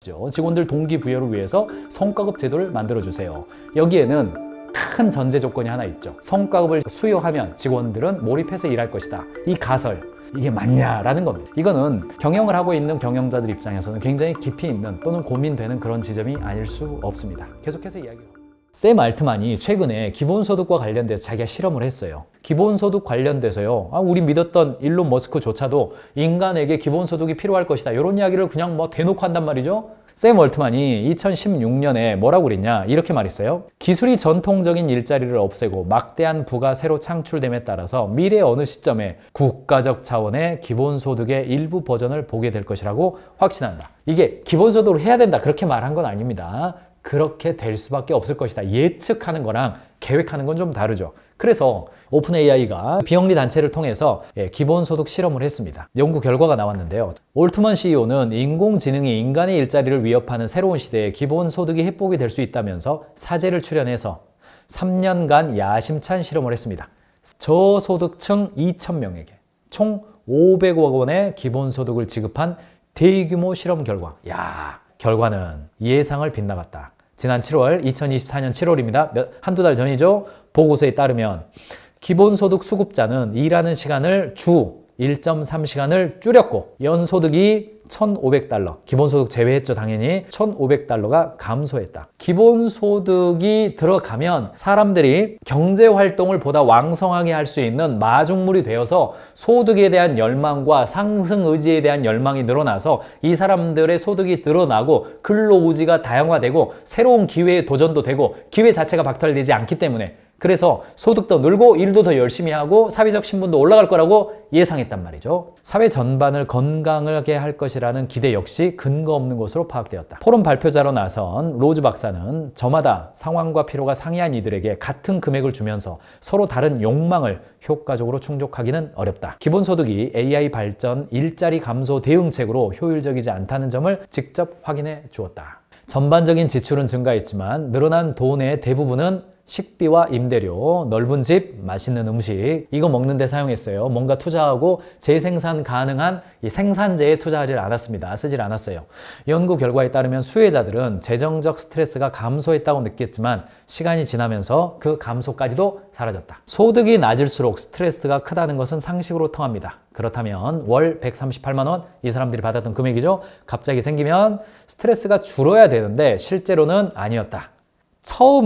질문하시죠. 직원들 동기부여를 위해서 성과급 제도를 만들어주세요. 여기에는 큰 전제 조건이 하나 있죠. 성과급을 수여하면 직원들은 몰입해서 일할 것이다. 이 가설, 이게 맞냐라는 겁니다. 이거는 경영을 하고 있는 경영자들 입장에서는 굉장히 깊이 있는 또는 고민되는 그런 지점이 아닐 수 없습니다. 계속해서 이야기해요. 샘 알트만이 최근에 기본소득과 관련돼서 자기가 실험을 했어요. 기본소득 관련돼서요, 우리 믿었던 일론 머스크조차도 인간에게 기본소득이 필요할 것이다, 이런 이야기를 그냥 대놓고 한단 말이죠. 샘 얼트만이 2016년에 뭐라고 그랬냐, 이렇게 말했어요. 기술이 전통적인 일자리를 없애고 막대한 부가 새로 창출됨에 따라서 미래 어느 시점에 국가적 차원의 기본소득의 일부 버전을 보게 될 것이라고 확신한다. 이게 기본소득으로 해야 된다, 그렇게 말한 건 아닙니다. 그렇게 될 수밖에 없을 것이다. 예측하는 거랑 계획하는 건 좀 다르죠. 그래서 오픈 AI가 비영리 단체를 통해서 기본소득 실험을 했습니다. 연구 결과가 나왔는데요. 올트먼 CEO는 인공지능이 인간의 일자리를 위협하는 새로운 시대에 기본소득이 해법이 될 수 있다면서 사제를 출연해서 3년간 야심찬 실험을 했습니다. 저소득층 2,000명에게 총 500억 원의 기본소득을 지급한 대규모 실험 결과. 결과는 예상을 빗나갔다. 지난 7월, 2024년 7월입니다. 한두 달 전이죠. 보고서에 따르면 기본소득 수급자는 일하는 시간을 주 1.3시간을 줄였고 연소득이 1,500달러, 기본소득 제외했죠 당연히, 1,500달러가 감소했다. 기본소득이 들어가면 사람들이 경제활동을 보다 왕성하게 할 수 있는 마중물이 되어서 소득에 대한 열망과 상승 의지에 대한 열망이 늘어나서 이 사람들의 소득이 늘어나고 근로우지가 다양화되고 새로운 기회에 도전도 되고 기회 자체가 박탈되지 않기 때문에, 그래서 소득도 늘고 일도 더 열심히 하고 사회적 신분도 올라갈 거라고 예상했단 말이죠. 사회 전반을 건강하게 할 것이라는 기대 역시 근거 없는 것으로 파악되었다. 포럼 발표자로 나선 로즈 박사는 저마다 상황과 필요가 상이한 이들에게 같은 금액을 주면서 서로 다른 욕망을 효과적으로 충족하기는 어렵다. 기본소득이 AI 발전, 일자리 감소 대응책으로 효율적이지 않다는 점을 직접 확인해 주었다. 전반적인 지출은 증가했지만 늘어난 돈의 대부분은 식비와 임대료, 넓은 집, 맛있는 음식, 이거 먹는 데 사용했어요. 뭔가 투자하고 재생산 가능한 이 생산재에 투자하지 않았습니다. 쓰질 않았어요. 연구 결과에 따르면 수혜자들은 재정적 스트레스가 감소했다고 느꼈지만 시간이 지나면서 그 감소까지도 사라졌다. 소득이 낮을수록 스트레스가 크다는 것은 상식으로 통합니다. 그렇다면 월 138만 원, 이 사람들이 받았던 금액이죠. 갑자기 생기면 스트레스가 줄어야 되는데 실제로는 아니었다.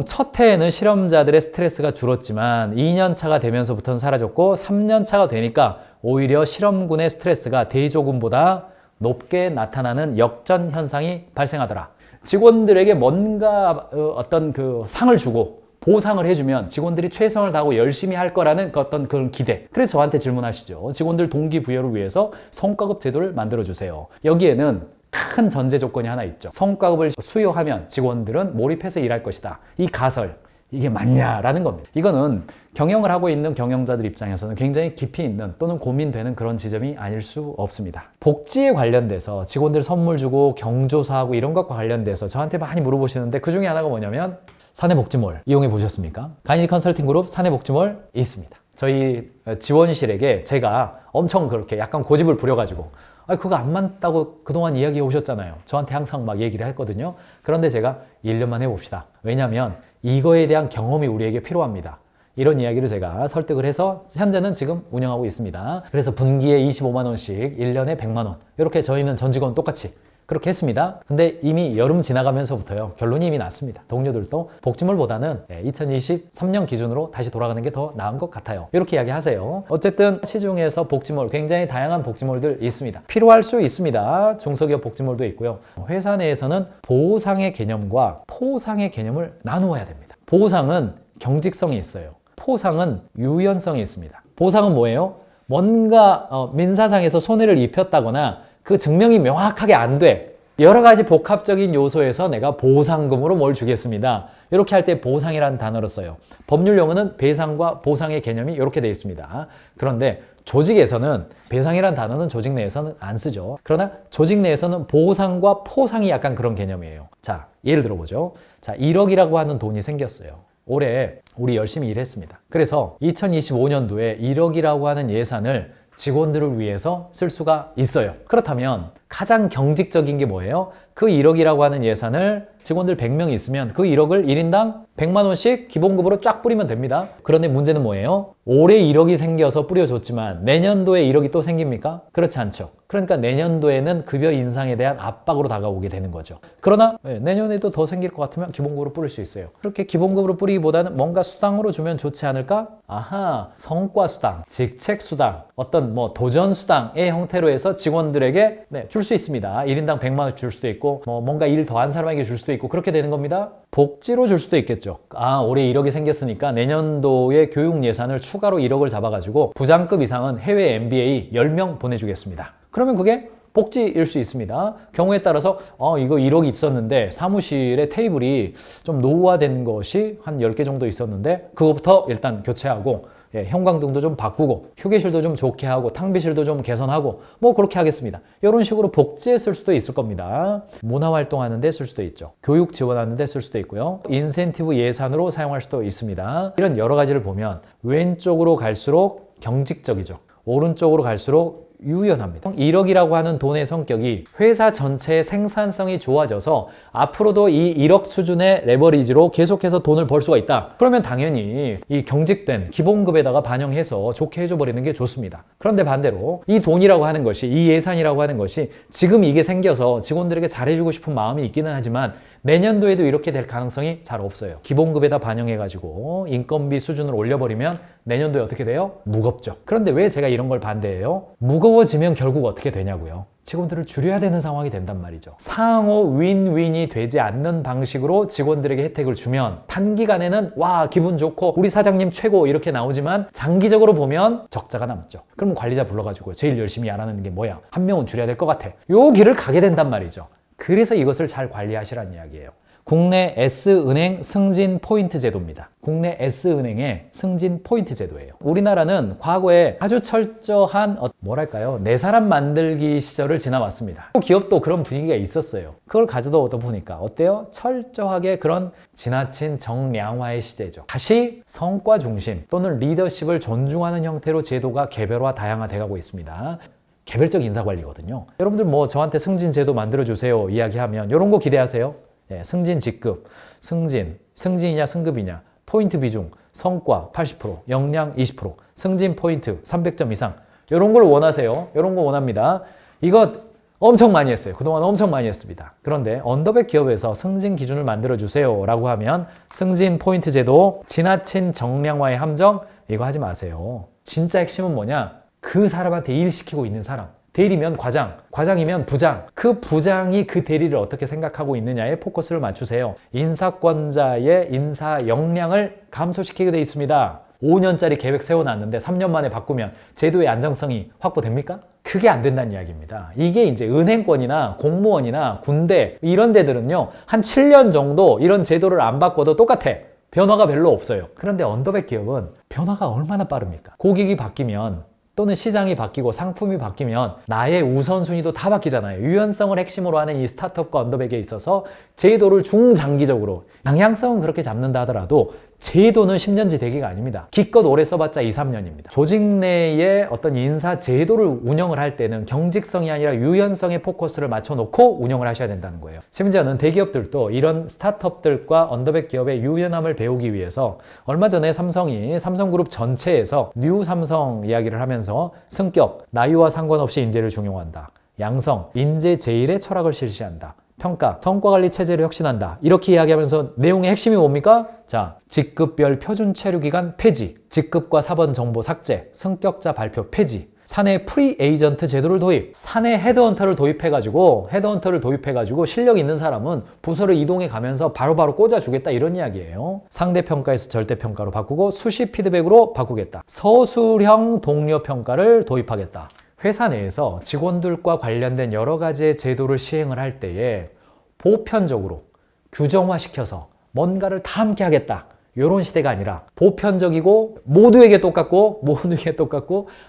첫 해에는 실험자들의 스트레스가 줄었지만 2년 차가 되면서부터는 사라졌고 3년 차가 되니까 오히려 실험군의 스트레스가 대조군보다 높게 나타나는 역전 현상이 발생하더라. 직원들에게 뭔가 어떤 상을 주고 보상을 해주면 직원들이 최선을 다하고 열심히 할 거라는 어떤 그런 기대. 그래서 저한테 질문하시죠. 직원들 동기부여를 위해서 성과급 제도를 만들어주세요. 여기에는 큰 전제 조건이 하나 있죠. 성과급을 수여하면 직원들은 몰입해서 일할 것이다. 이 가설, 이게 맞냐라는 겁니다. 이거는 경영을 하고 있는 경영자들 입장에서는 굉장히 깊이 있는 또는 고민되는 그런 지점이 아닐 수 없습니다. 복지에 관련돼서 직원들 선물 주고 경조사하고 이런 것과 관련돼서 저한테 많이 물어보시는데 그 중에 하나가 뭐냐면 사내복지몰 이용해 보셨습니까? 가인지 컨설팅 그룹 사내복지몰 있습니다. 저희 지원실에게 제가 엄청 그렇게 약간 고집을 부려가지고 그거 안 맞다고 그동안 이야기해 오셨잖아요. 저한테 항상 막 얘기를 했거든요. 그런데 제가 1년만 해봅시다. 왜냐하면 이거에 대한 경험이 우리에게 필요합니다. 이런 이야기를 제가 설득을 해서 현재는 지금 운영하고 있습니다. 그래서 분기에 25만 원씩 1년에 100만 원 이렇게 저희는 전 직원 똑같이 그렇게 했습니다. 근데 이미 여름 지나가면서부터요, 결론이 이미 났습니다. 동료들도 복지몰보다는 2023년 기준으로 다시 돌아가는 게 더 나은 것 같아요. 이렇게 이야기하세요. 어쨌든 시중에서 복지몰, 굉장히 다양한 복지몰들 있습니다. 필요할 수 있습니다. 중소기업 복지몰도 있고요. 회사 내에서는 보상의 개념과 포상의 개념을 나누어야 됩니다. 보상은 경직성이 있어요. 포상은 유연성이 있습니다. 보상은 뭐예요? 뭔가 민사상에서 손해를 입혔다거나 그 증명이 명확하게 안 돼. 여러 가지 복합적인 요소에서 내가 보상금으로 뭘 주겠습니다. 이렇게 할 때 보상이라는 단어를 써요. 법률 용어는 배상과 보상의 개념이 이렇게 되어 있습니다. 그런데 조직에서는 배상이라는 단어는 조직 내에서는 안 쓰죠. 그러나 조직 내에서는 보상과 포상이 약간 그런 개념이에요. 자, 예를 들어보죠. 자, 1억이라고 하는 돈이 생겼어요. 올해 우리 열심히 일했습니다. 그래서 2025년도에 1억이라고 하는 예산을 직원들을 위해서 쓸 수가 있어요. 그렇다면 가장 경직적인 게 뭐예요? 그 1억이라고 하는 예산을 직원들 100명이 있으면 그 1억을 1인당 100만 원씩 기본급으로 쫙 뿌리면 됩니다. 그런데 문제는 뭐예요? 올해 1억이 생겨서 뿌려줬지만 내년도에 1억이 또 생깁니까? 그렇지 않죠. 그러니까 내년도에는 급여 인상에 대한 압박으로 다가오게 되는 거죠. 그러나 내년에도 더 생길 것 같으면 기본급으로 뿌릴 수 있어요. 그렇게 기본급으로 뿌리기보다는 뭔가 수당으로 주면 좋지 않을까? 아하, 성과 수당, 직책 수당, 어떤 뭐 도전 수당의 형태로 해서 직원들에게 줄 수 있습니다. 1인당 100만 원 줄 수도 있고 뭔가 일 더한 사람에게 줄 수도 있고 그렇게 되는 겁니다. 복지로 줄 수도 있겠죠. 아, 올해 1억이 생겼으니까 내년도에 교육 예산을 추가로 1억을 잡아가지고 부장급 이상은 해외 MBA 10명 보내주겠습니다. 그러면 그게 복지일 수 있습니다. 경우에 따라서 이거 1억이 있었는데 사무실에 테이블이 좀 노후화된 것이 한 10개 정도 있었는데 그거부터 일단 교체하고 형광등도 좀 바꾸고 휴게실도 좀 좋게 하고 탕비실도 좀 개선하고 뭐 그렇게 하겠습니다. 이런 식으로 복지에 쓸 수도 있을 겁니다. 문화활동하는 데 쓸 수도 있죠. 교육 지원하는 데 쓸 수도 있고요. 인센티브 예산으로 사용할 수도 있습니다. 이런 여러 가지를 보면 왼쪽으로 갈수록 경직적이죠. 오른쪽으로 갈수록 유연합니다. 1억이라고 하는 돈의 성격이 회사 전체의 생산성이 좋아져서 앞으로도 이 1억 수준의 레버리지로 계속해서 돈을 벌 수가 있다. 그러면 당연히 이 경직된 기본급에다가 반영해서 좋게 해줘 버리는 게 좋습니다. 그런데 반대로 이 돈이라고 하는 것이, 이 예산이라고 하는 것이 지금 이게 생겨서 직원들에게 잘해주고 싶은 마음이 있기는 하지만 내년도에도 이렇게 될 가능성이 잘 없어요. 기본급에다 반영해가지고 인건비 수준을 올려버리면 내년도에 어떻게 돼요? 무겁죠. 그런데 왜 제가 이런 걸 반대해요? 무거워지면 결국 어떻게 되냐고요. 직원들을 줄여야 되는 상황이 된단 말이죠. 상호 윈윈이 되지 않는 방식으로 직원들에게 혜택을 주면 단기간에는 와 기분 좋고 우리 사장님 최고 이렇게 나오지만 장기적으로 보면 적자가 남죠. 그럼 관리자 불러가지고 제일 열심히 하라는 게 뭐야? 한 명은 줄여야 될 것 같아. 요 길을 가게 된단 말이죠. 그래서 이것을 잘 관리하시라는 이야기예요. 국내 S은행 승진 포인트 제도입니다. 국내 S은행의 승진 포인트 제도예요. 우리나라는 과거에 아주 철저한 뭐랄까요? 내 사람 만들기 시절을 지나왔습니다. 기업도 그런 분위기가 있었어요. 그걸 가져다 보니까 어때요? 철저하게 그런 지나친 정량화의 시대죠. 다시 성과 중심 또는 리더십을 존중하는 형태로 제도가 개별화 다양화돼 가고 있습니다. 개별적 인사관리거든요. 여러분들 뭐 저한테 승진 제도 만들어주세요 이야기하면 이런 거 기대하세요. 승진 직급, 승진이냐 승급이냐, 포인트 비중, 성과 80%, 역량 20%, 승진 포인트 300점 이상 이런 걸 원하세요. 이런 거 원합니다. 이거 엄청 많이 했어요. 그동안 엄청 많이 했습니다. 그런데 언더백 기업에서 승진 기준을 만들어주세요 라고 하면 승진 포인트 제도, 지나친 정량화의 함정 이거 하지 마세요. 진짜 핵심은 뭐냐? 그 사람한테 일 시키고 있는 사람. 대리면 과장, 과장이면 부장. 그 부장이 그 대리를 어떻게 생각하고 있느냐에 포커스를 맞추세요. 인사권자의 인사 역량을 감소시키게 돼 있습니다. 5년짜리 계획 세워놨는데 3년 만에 바꾸면 제도의 안정성이 확보됩니까? 그게 안 된다는 이야기입니다. 이게 이제 은행권이나 공무원이나 군대 이런 데들은요 한 7년 정도 이런 제도를 안 바꿔도 똑같아. 변화가 별로 없어요. 그런데 언더백 기업은 변화가 얼마나 빠릅니까? 고객이 바뀌면 또는 시장이 바뀌고 상품이 바뀌면 나의 우선순위도 다 바뀌잖아요. 유연성을 핵심으로 하는 이 스타트업과 언더백에 있어서 제도를 중장기적으로 방향성은 그렇게 잡는다 하더라도 제도는 10년지 대기가 아닙니다. 기껏 오래 써봤자 2, 3년입니다. 조직 내의 어떤 인사 제도를 운영을 할 때는 경직성이 아니라 유연성에 포커스를 맞춰놓고 운영을 하셔야 된다는 거예요. 심지어는 대기업들도 이런 스타트업들과 언더백 기업의 유연함을 배우기 위해서 얼마 전에 삼성이 삼성그룹 전체에서 뉴 삼성 이야기를 하면서 승격, 나이와 상관없이 인재를 중용한다. 양성, 인재 제일의 철학을 실시한다. 평가, 성과관리 체제를 혁신한다. 이렇게 이야기하면서 내용의 핵심이 뭡니까? 자, 직급별 표준 체류 기간 폐지, 직급과 사번 정보 삭제, 승격자 발표 폐지, 사내 프리 에이전트 제도를 도입, 사내 헤드헌터를 도입해가지고 실력 있는 사람은 부서를 이동해 가면서 바로바로 꽂아주겠다 이런 이야기예요. 상대평가에서 절대평가로 바꾸고 수시 피드백으로 바꾸겠다. 서술형 동료평가를 도입하겠다. 회사 내에서 직원들과 관련된 여러 가지의 제도를 시행을 할 때에 보편적으로 규정화시켜서 뭔가를 다 함께 하겠다. 이런 시대가 아니라 보편적이고 모두에게 똑같고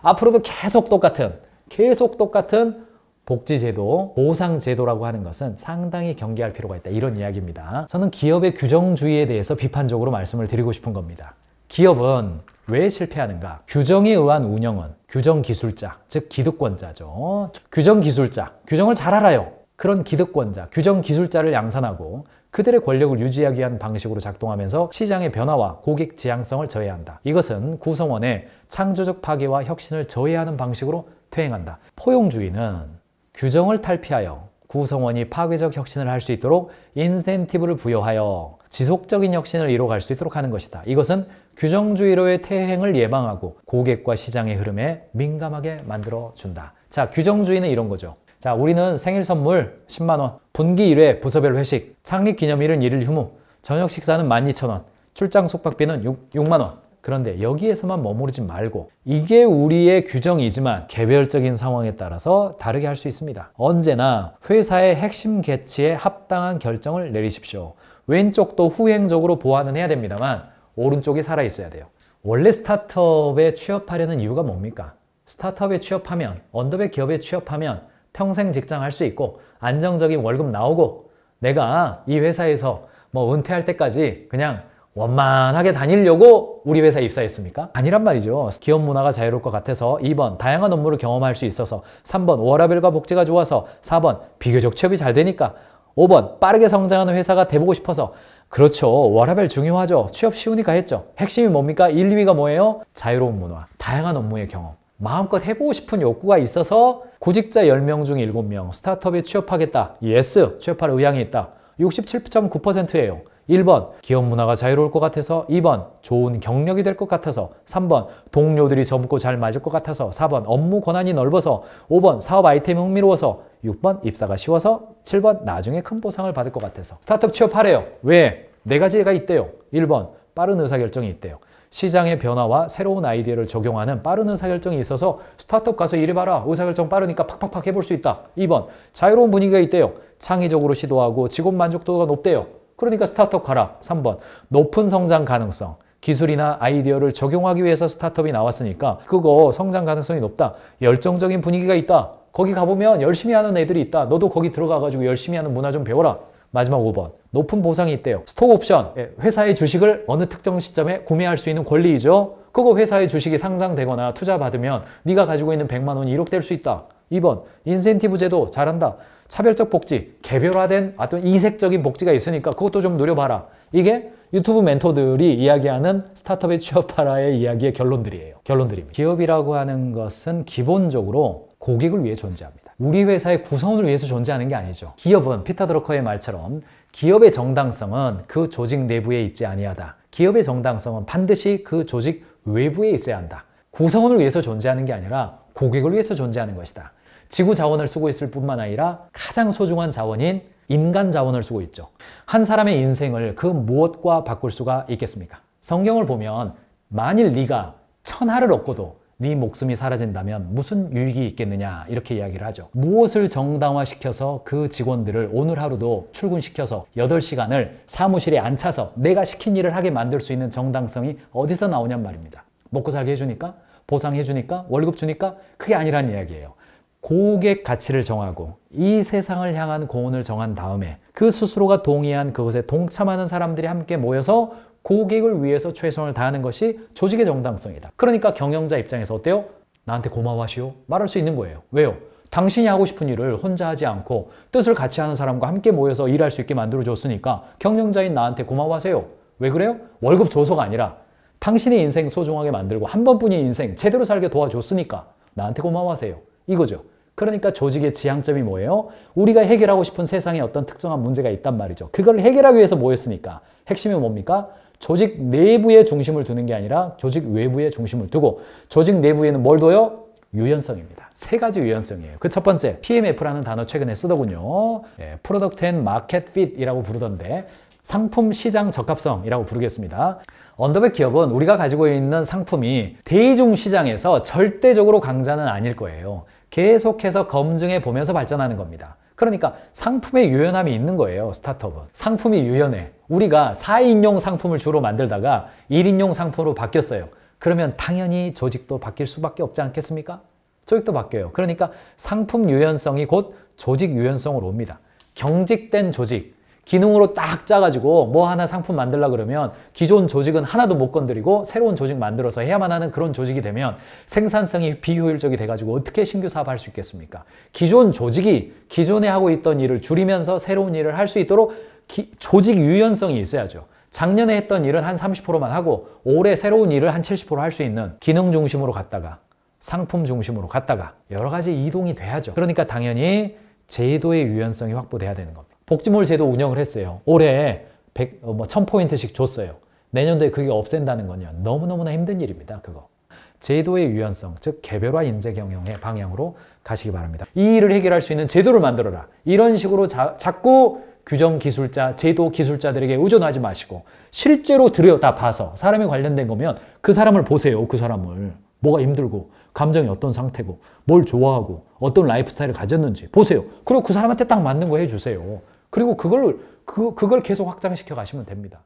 앞으로도 계속 똑같은 복지제도, 보상제도라고 하는 것은 상당히 경계할 필요가 있다. 이런 이야기입니다. 저는 기업의 규정주의에 대해서 비판적으로 말씀을 드리고 싶은 겁니다. 기업은 왜 실패하는가? 규정에 의한 운영은 규정기술자, 즉 기득권자죠. 규정기술자, 규정을 잘 알아요. 그런 기득권자, 규정기술자를 양산하고 그들의 권력을 유지하기 위한 방식으로 작동하면서 시장의 변화와 고객 지향성을 저해한다. 이것은 구성원의 창조적 파괴와 혁신을 저해하는 방식으로 퇴행한다. 포용주의는 규정을 탈피하여 구성원이 파괴적 혁신을 할 수 있도록 인센티브를 부여하여 지속적인 혁신을 이뤄갈 수 있도록 하는 것이다. 이것은 규정주의로의 퇴행을 예방하고 고객과 시장의 흐름에 민감하게 만들어준다. 자, 규정주의는 이런 거죠. 자, 우리는 생일 선물 10만 원, 분기 1회 부서별 회식, 창립 기념일은 1일 휴무, 저녁 식사는 12,000원, 출장 숙박비는 6만 원. 그런데 여기에서만 머무르지 말고 이게 우리의 규정이지만 개별적인 상황에 따라서 다르게 할 수 있습니다. 언제나 회사의 핵심 가치에 합당한 결정을 내리십시오. 왼쪽도 후행적으로 보완은 해야 됩니다만 오른쪽이 살아있어야 돼요. 원래 스타트업에 취업하려는 이유가 뭡니까? 스타트업에 취업하면, 언더백 기업에 취업하면 평생 직장 할 수 있고 안정적인 월급 나오고 내가 이 회사에서 뭐 은퇴할 때까지 그냥 원만하게 다니려고 우리 회사에 입사했습니까? 아니란 말이죠. 기업 문화가 자유로울 것 같아서 2번 다양한 업무를 경험할 수 있어서 3번 워라밸과 복지가 좋아서 4번 비교적 취업이 잘 되니까 5번 빠르게 성장하는 회사가 돼보고 싶어서 그렇죠. 워라밸 중요하죠. 취업 쉬우니까 했죠. 핵심이 뭡니까? 1, 2위가 뭐예요? 자유로운 문화, 다양한 업무의 경험. 마음껏 해보고 싶은 욕구가 있어서 구직자 10명 중 7명 스타트업에 취업하겠다. 예스! 취업할 의향이 있다. 67.9%예요. 1번 기업 문화가 자유로울 것 같아서 2번 좋은 경력이 될 것 같아서 3번 동료들이 젊고 잘 맞을 것 같아서 4번 업무 권한이 넓어서 5번 사업 아이템이 흥미로워서 6번 입사가 쉬워서 7번 나중에 큰 보상을 받을 것 같아서 스타트업 취업하래요. 왜? 4가지가 있대요. 1번 빠른 의사결정이 있대요. 시장의 변화와 새로운 아이디어를 적용하는 빠른 의사결정이 있어서 스타트업 가서 일해봐라. 의사결정 빠르니까 팍팍팍 해볼 수 있다. 2번 자유로운 분위기가 있대요. 창의적으로 시도하고 직원 만족도가 높대요. 그러니까 스타트업 가라. 3번 높은 성장 가능성. 기술이나 아이디어를 적용하기 위해서 스타트업이 나왔으니까 그거 성장 가능성이 높다. 열정적인 분위기가 있다. 거기 가보면 열심히 하는 애들이 있다. 너도 거기 들어가가지고 열심히 하는 문화 좀 배워라. 마지막 5번 높은 보상이 있대요. 스톡옵션, 회사의 주식을 어느 특정 시점에 구매할 수 있는 권리이죠. 그거 회사의 주식이 상장되거나 투자받으면 네가 가지고 있는 100만 원이 1억 될 수 있다. 2번 인센티브 제도 잘한다. 차별적 복지, 개별화된 어떤 이색적인 복지가 있으니까 그것도 좀 누려봐라. 이게 유튜브 멘토들이 이야기하는 스타트업에 취업하라의 이야기의 결론들입니다. 기업이라고 하는 것은 기본적으로 고객을 위해 존재합니다. 우리 회사의 구성원을 위해서 존재하는 게 아니죠. 기업은 피터 드러커의 말처럼 기업의 정당성은 그 조직 내부에 있지 아니하다. 기업의 정당성은 반드시 그 조직 외부에 있어야 한다. 구성원을 위해서 존재하는 게 아니라 고객을 위해서 존재하는 것이다. 지구 자원을 쓰고 있을 뿐만 아니라 가장 소중한 자원인 인간 자원을 쓰고 있죠. 한 사람의 인생을 그 무엇과 바꿀 수가 있겠습니까? 성경을 보면 만일 네가 천하를 얻고도 네 목숨이 사라진다면 무슨 유익이 있겠느냐 이렇게 이야기를 하죠. 무엇을 정당화시켜서 그 직원들을 오늘 하루도 출근시켜서 8시간을 사무실에 앉혀서 내가 시킨 일을 하게 만들 수 있는 정당성이 어디서 나오냔 말입니다. 먹고 살게 해주니까? 보상해주니까? 월급 주니까? 그게 아니란 이야기예요. 고객 가치를 정하고 이 세상을 향한 공헌을 정한 다음에 그 스스로가 동의한 그것에 동참하는 사람들이 함께 모여서 고객을 위해서 최선을 다하는 것이 조직의 정당성이다. 그러니까 경영자 입장에서 어때요? 나한테 고마워하시오? 말할 수 있는 거예요. 왜요? 당신이 하고 싶은 일을 혼자 하지 않고 뜻을 같이 하는 사람과 함께 모여서 일할 수 있게 만들어줬으니까 경영자인 나한테 고마워하세요. 왜 그래요? 월급 줘서가 아니라 당신의 인생 소중하게 만들고 한 번뿐인 인생 제대로 살게 도와줬으니까 나한테 고마워하세요. 이거죠. 그러니까 조직의 지향점이 뭐예요? 우리가 해결하고 싶은 세상에 어떤 특정한 문제가 있단 말이죠. 그걸 해결하기 위해서 모였으니까 핵심이 뭡니까? 조직 내부에 중심을 두는 게 아니라 조직 외부에 중심을 두고 조직 내부에는 뭘 둬요? 유연성입니다. 3가지 유연성이에요. 그 첫 번째, PMF라는 단어 최근에 쓰더군요. Product and Market Fit이라고 부르던데 상품 시장 적합성이라고 부르겠습니다. 언더백 기업은 우리가 가지고 있는 상품이 대중 시장에서 절대적으로 강자는 아닐 거예요. 계속해서 검증해 보면서 발전하는 겁니다. 그러니까 상품의 유연함이 있는 거예요. 스타트업은. 상품이 유연해. 우리가 4인용 상품을 주로 만들다가 1인용 상품으로 바뀌었어요. 그러면 당연히 조직도 바뀔 수밖에 없지 않겠습니까? 조직도 바뀌어요. 그러니까 상품 유연성이 곧 조직 유연성으로 옵니다. 경직된 조직, 기능으로 딱 짜가지고 뭐 하나 상품 만들려고 그러면 기존 조직은 하나도 못 건드리고 새로운 조직 만들어서 해야만 하는 그런 조직이 되면 생산성이 비효율적이 돼가지고 어떻게 신규 사업할 수 있겠습니까? 기존 조직이 기존에 하고 있던 일을 줄이면서 새로운 일을 할 수 있도록 조직 유연성이 있어야죠. 작년에 했던 일은 한 30%만 하고 올해 새로운 일을 한 70% 할 수 있는 기능 중심으로 갔다가 상품 중심으로 갔다가 여러 가지 이동이 돼야죠. 그러니까 당연히 제도의 유연성이 확보돼야 되는 겁니다. 복지몰 제도 운영을 했어요. 올해 1000포인트씩 줬어요. 내년도에 그게 없앤다는 건요. 너무너무나 힘든 일입니다. 그거. 제도의 유연성, 즉 개별화 인재 경영의 방향으로 가시기 바랍니다. 이 일을 해결할 수 있는 제도를 만들어라. 이런 식으로 자꾸 규정 기술자, 제도 기술자들에게 의존하지 마시고 실제로 들여다 봐서 사람이 관련된 거면 그 사람을 보세요. 그 사람을. 뭐가 힘들고 감정이 어떤 상태고 뭘 좋아하고 어떤 라이프 스타일을 가졌는지 보세요. 그리고 그 사람한테 딱 맞는 거 해주세요. 그리고 그걸 계속 확장시켜 가시면 됩니다.